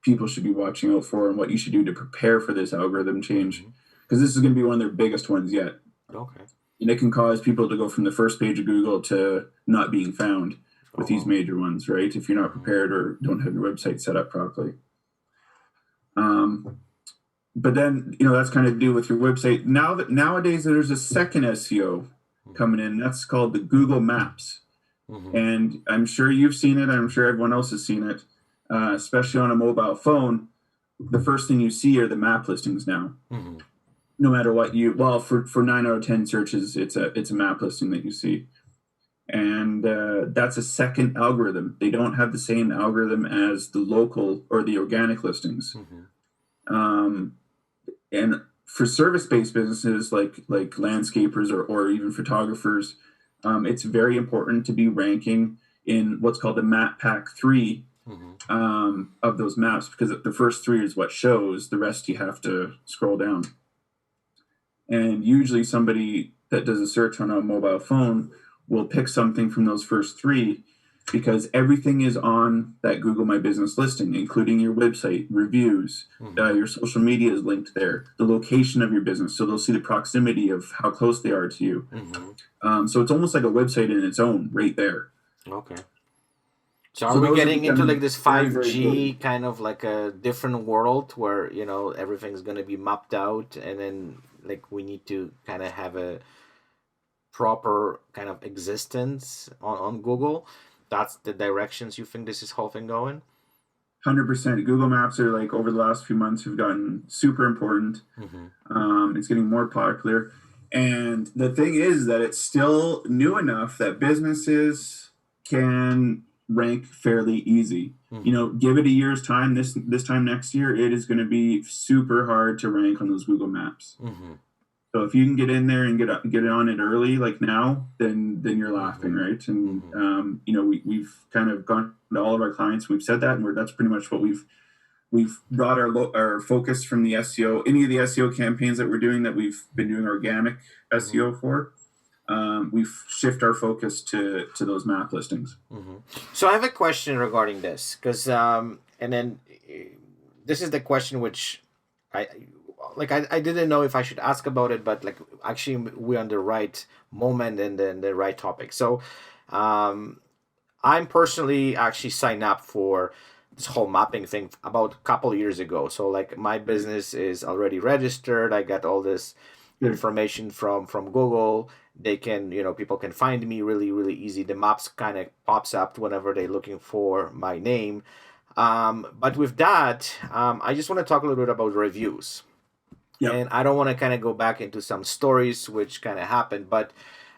people should be watching out for and what you should do to prepare for this algorithm change, because this is going to be one of their biggest ones yet. Okay. And it can cause people to go from the first page of Google to not being found with these major ones, right? If you're not prepared or don't have your website set up properly. But then, that's kind of to do with your website. Nowadays, there's a second SEO coming in. That's called the Google Maps. And I'm sure you've seen it. I'm sure everyone else has seen it, especially on a mobile phone. The first thing you see are the map listings now. No matter what for 9 out of 10 searches, it's a map listing that you see. And that's a second algorithm. They don't have the same algorithm as the local or the organic listings. And for service-based businesses like landscapers or even photographers, it's very important to be ranking in what's called the map pack 3 of those maps, because the first 3 is what shows. The rest you have to scroll down. And usually somebody that does a search on a mobile phone will pick something from those first 3, because everything is on that Google My Business listing, including your website, reviews, your social media is linked there, the location of your business. So they'll see the proximity of how close they are to you. So it's almost like a website in its own right there. Okay. So are we getting into like this 5G very kind of like a different world where, everything's going to be mapped out, and then like we need to kind of have a proper kind of existence on Google? That's the directions you think this whole thing going? 100%. Google Maps are like, over the last few months, have gotten super important. It's getting more popular. And the thing is that it's still new enough that businesses can rank fairly easy. Give it a year's time. This time next year, it is going to be super hard to rank on those Google Maps. So if you can get in there and get it on it early, like now, then you're laughing, right? And we've kind of gone to all of our clients. We've said that, and that's pretty much what we've brought our focus from the SEO. Any of the SEO campaigns that we're doing that we've been doing organic SEO for, we've shifted our focus to those map listings. So I have a question regarding this, because and then this is the question which I didn't know if I should ask about it, but like actually we're on the right moment and then the right topic. So I'm personally actually signed up for this whole mapping thing about a couple of years ago. So like my business is already registered. I got all this information from Google. They can, people can find me really, really easy. The maps kind of pops up whenever they're looking for my name. But with that, I just want to talk a little bit about reviews. Yep. And I don't want to kind of go back into some stories which kind of happened, but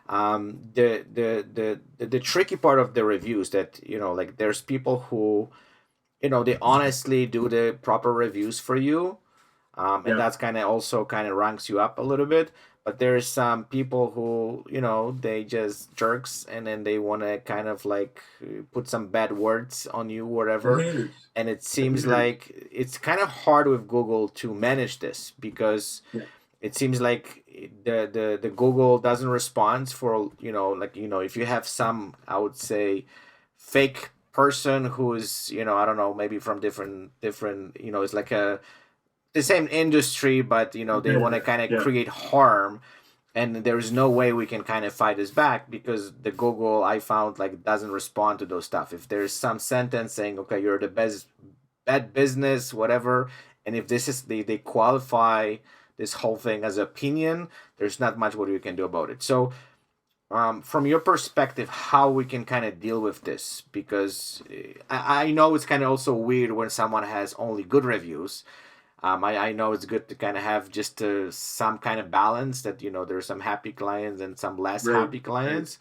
the tricky part of the reviews that, like there's people who, they honestly do the proper reviews for you, And Yeah. that's kind of also kind of ranks you up a little bit. But there's some people who, they just jerks, and then they want to kind of like put some bad words on you, The whatever. haters. And it The seems haters. like it's kind of hard with Google to manage this, because Yeah. it seems like the Google doesn't respond for, like, if you have some, I would say, fake person who's, I don't know, maybe from different, it's like a the same industry, but they want to Competitor. kind of Yeah. create harm, and there's no way we can kind of fight this back, because the Google, I found, like, doesn't respond to those stuff. If there's some sentence saying, okay, you're the best bad business, whatever, and if this is they qualify this whole thing as opinion, there's not much what you can do about it. So from your perspective, how we can kind of deal with this, because I know it's kind of also weird when someone has only good reviews. I know it's good to kind of have just some kind of balance, that there's some happy clients and some less Right. happy Right. clients.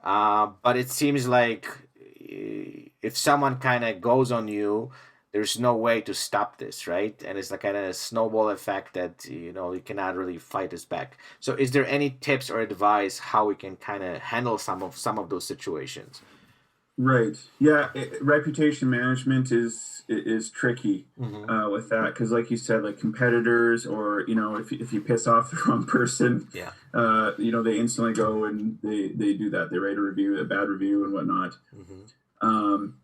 But it seems like if someone kind of goes on you, there's no way to stop this, right? And it's like kind of a snowball effect that you cannot really fight this back. So, is there any tips or advice how we can kind of handle some of those situations? Right. Yeah. Reputation management is tricky Mm-hmm. with that, because, like you said, like competitors, or if you piss off the wrong person, Yeah. they instantly go and they do that. They write a bad review and whatnot. Mm-hmm. Um,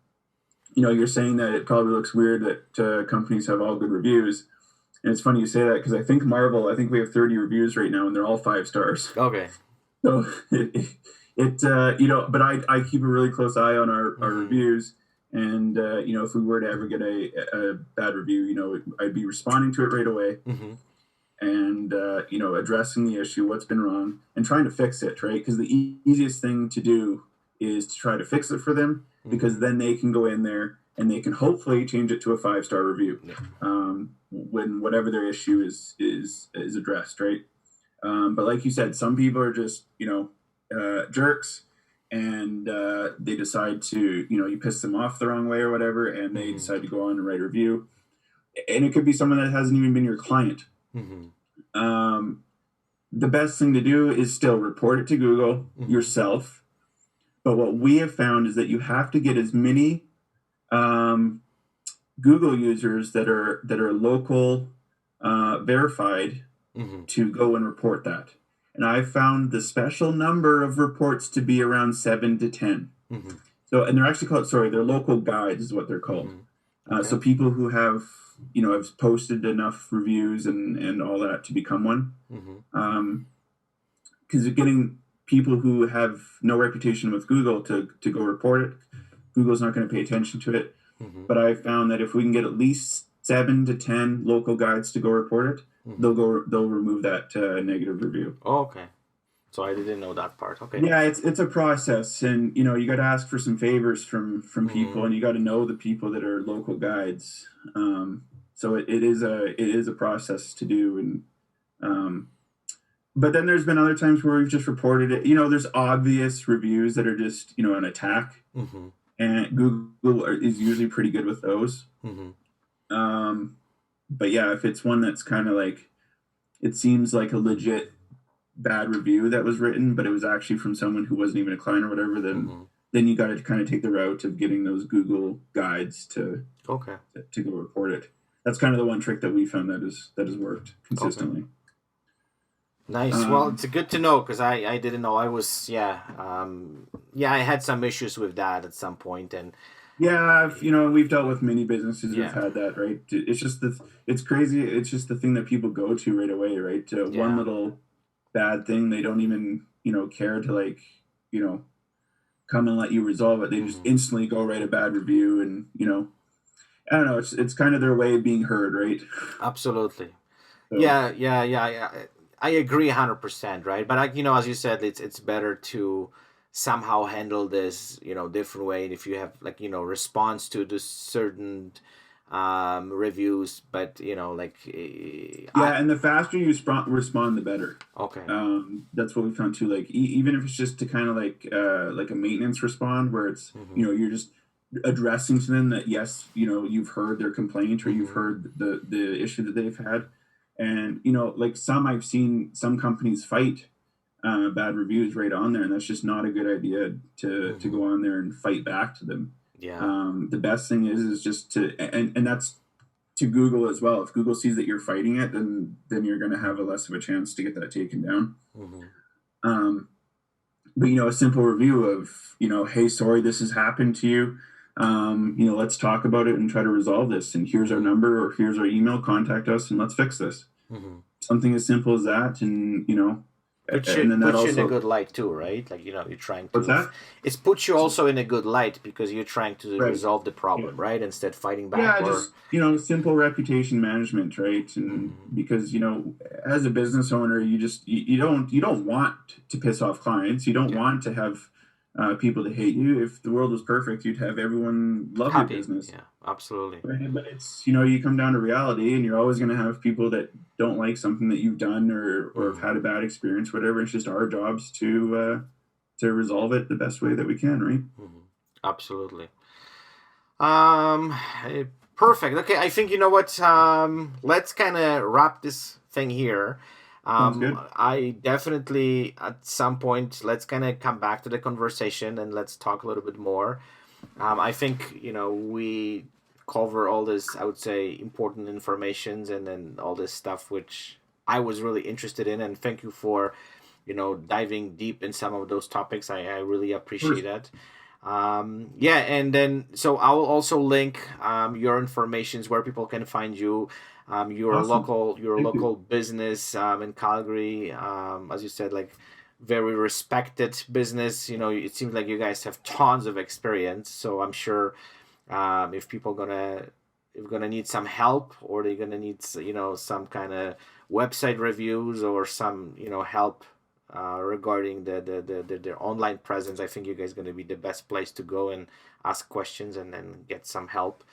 you're saying that it probably looks weird that companies have all good reviews, and it's funny you say that, because I think Marvel. I think we have 30 reviews right now, and they're all 5 stars. Okay. So but I keep a really close eye on our Mm-hmm. reviews, and if we were to ever get a bad review, I'd be responding to it right away, Mm-hmm. and addressing the issue, what's been wrong, and trying to fix it, right? Because the easiest thing to do is to try to fix it for them, because Mm-hmm. then they can go in there and they can hopefully change it to a 5-star review, Yeah. when whatever their issue is addressed, right? But like you said, some people are just jerks, and they decide to you piss them off the wrong way or whatever, and they Mm-hmm. decide to go on and write a review, and it could be someone that hasn't even been your client. Mm-hmm. Um, the best thing to do is still report it to Google Mm-hmm. yourself. But what we have found is that you have to get as many um, Google users that are local verified Mm-hmm. to go and report that. And I found the special number of reports to be around 7 to 10. Mm-hmm. So, and they're actually called, sorry, they're local guides is what they're called. Mm-hmm. Okay. So people who have posted enough reviews and all that to become one. Mm-hmm. Because getting people who have no reputation with Google to go report it, Google's not going to pay attention to it. Mm-hmm. But I found that if we can get at least 7 to 10 local guides to go report it, Mm-hmm. they'll remove that negative review. Oh, okay. So I didn't know that part. Okay. Yeah, it's a process, and you got to ask for some favors from people, Mm-hmm. and you got to know the people that are local guides. So it is a process to do, and but then there's been other times where we've just reported it. There's obvious reviews that are just an attack, Mm-hmm. and Google is usually pretty good with those. Mm-hmm. But yeah, if it's one that's kind of like, it seems like a legit bad review that was written, but it was actually from someone who wasn't even a client or whatever, then Mm-hmm. then you got to kind of take the route of getting those Google guides to Okay. go report it. That's kind of the one trick that we found that has worked consistently. Nice. Well, it's good to know, because I didn't know. I was I had some issues with that at some point, and Yeah, we've dealt with many businesses who've yeah, had that, right? It's crazy. It's just the thing that people go to right away, right? One yeah. little bad thing, they don't even, care to, like, you know, come and let you resolve it. They just Mm-hmm. instantly go write a bad review, and I don't know. It's kind of their way of being heard, right? Absolutely. So I agree 100%, right? But as you said, it's better to somehow handle this, different way. And if you have, like, response to the certain reviews, but yeah, and the faster you respond, the better. okay. That's what we found too. Like, even if it's just to kind of like a maintenance respond, where it's Mm-hmm. you're just addressing to them that, yes, you've heard their complaint, or you've Mm-hmm. heard the issue that they've had. And like I've seen some companies fight bad reviews right on there, and that's just not a good idea to Mm-hmm. go on there and fight back to them. Yeah. The best thing is just to, and that's to Google as well. If Google sees that you're fighting it, then you're going to have a less of a chance to get that taken down. Mm-hmm. Um, but a simple review of, hey, sorry this has happened to you. Let's talk about it and try to resolve this. And here's our number, or here's our email. Contact us and let's fix this. Mm-hmm. Something as simple as that, and and then that Puts you in a also. good light too, right? Like, you're trying What's to. that? It's puts you also in a good light because you're trying to Right. resolve the Yeah. problem, right? Instead fighting back Yeah, or. just simple reputation management, right? And Mm-hmm. because as a business owner, you don't want to piss off clients. You don't Yeah. want to have people to hate you. If the world was perfect, you'd have everyone love your Happy. business. Yeah. Absolutely. Right? But it's you come down to reality, and you're always going to have people that don't like something that you've done, or have Mm-hmm. had a bad experience, whatever. It's just our jobs to resolve it the best way that we can, right? Mm-hmm. Absolutely. Um, eh, Perfect. Okay, I think you know what. Let's kind of wrap this thing here. Sounds good. I definitely at some point let's kind of come back to the conversation and let's talk a little bit more. I think we cover all this. I would say important informations and then all this stuff which I was really interested in. And thank you for diving deep in some of those topics. I really Of course. appreciate that. Yeah, and then so I will also link your informations where people can find you. Awesome. Your Thank you. local business in Calgary, as you said, like very respected business. It seems like you guys have tons of experience. So I'm sure if people gonna need some help, or they're gonna need some kind of website reviews or some help regarding their online presence, I think you guys going to be the best place to go and ask questions and then get some help.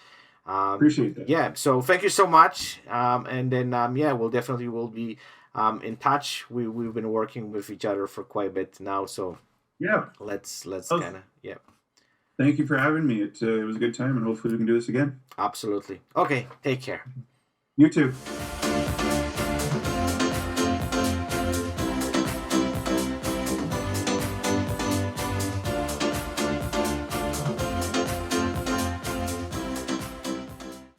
Appreciate that. Yeah, so thank you so much. And then yeah, we'll definitely will be in touch. We've been working with each other for quite a bit now, so Yeah. let's Well, kind of yeah, thank you for having me. It was a good time, and hopefully we can do this again. absolutely. Okay, take care. You too.